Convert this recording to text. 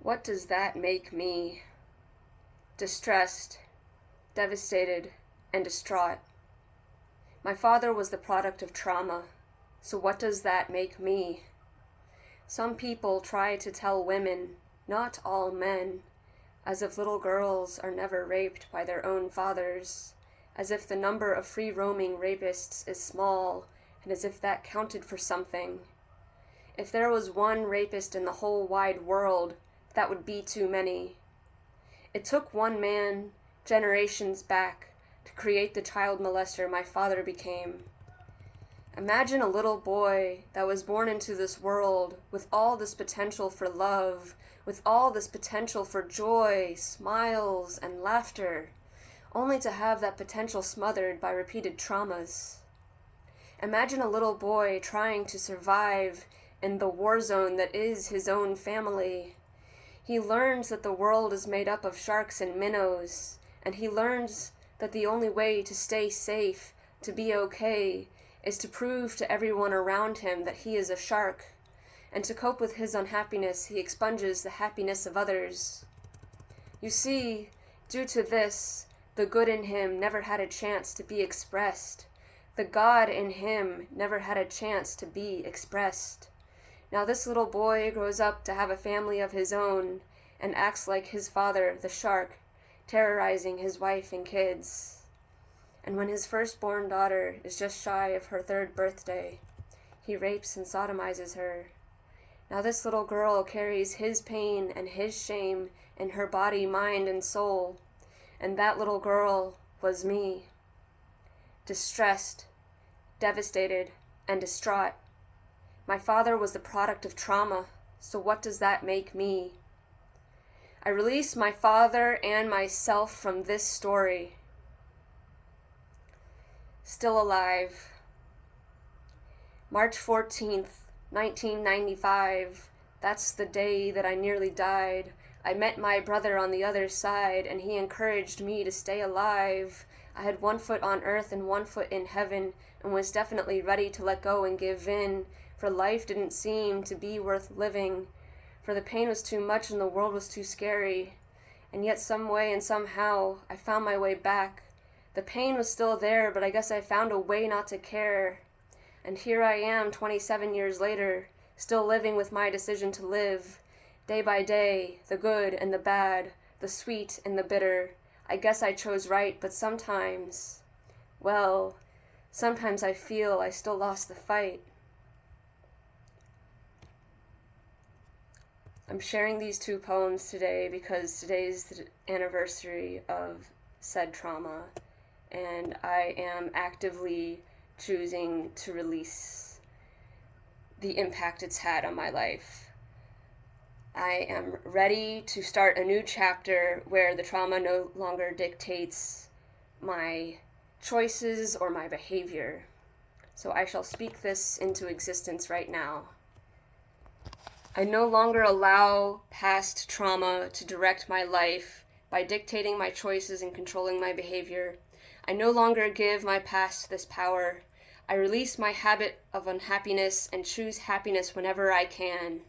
What does that make me? Distressed, devastated, and distraught. My father was the product of trauma, so what does that make me? Some people try to tell women, not all men, as if little girls are never raped by their own fathers, as if the number of free-roaming rapists is small, and as if that counted for something. If there was one rapist in the whole wide world, that would be too many. It took one man, generations back, to create the child molester my father became. Imagine a little boy that was born into this world with all this potential for love, with all this potential for joy, smiles, and laughter, only to have that potential smothered by repeated traumas. Imagine a little boy trying to survive in the war zone that is his own family. He learns that the world is made up of sharks and minnows, and he learns that the only way to stay safe, to be okay, is to prove to everyone around him that he is a shark, and to cope with his unhappiness, he expunges the happiness of others. You see, due to this, the good in him never had a chance to be expressed. The God in him never had a chance to be expressed. Now this little boy grows up to have a family of his own and acts like his father, the shark, terrorizing his wife and kids. And when his firstborn daughter is just shy of her 3rd birthday, he rapes and sodomizes her. Now this little girl carries his pain and his shame in her body, mind, and soul, and that little girl was me. Distressed, devastated, and distraught. My father was the product of trauma, so what does that make me? I release my father and myself from this story. Still alive. March 14th, 1995. That's the day that I nearly died. I met my brother on the other side, and he encouraged me to stay alive. I had 1 foot on earth and 1 foot in heaven, and was definitely ready to let go and give in, for life didn't seem to be worth living, for the pain was too much and the world was too scary. And yet some way and somehow I found my way back. The pain was still there, but I guess I found a way not to care. And here I am 27 years later, still living with my decision to live. Day by day, the good and the bad, the sweet and the bitter. I guess I chose right, but sometimes, well, sometimes I feel I still lost the fight. I'm sharing these 2 poems today because today is the anniversary of said trauma, and I am actively choosing to release the impact it's had on my life. I am ready to start a new chapter where the trauma no longer dictates my choices or my behavior. So I shall speak this into existence right now. I no longer allow past trauma to direct my life by dictating my choices and controlling my behavior. I no longer give my past this power. I release my habit of unhappiness and choose happiness whenever I can.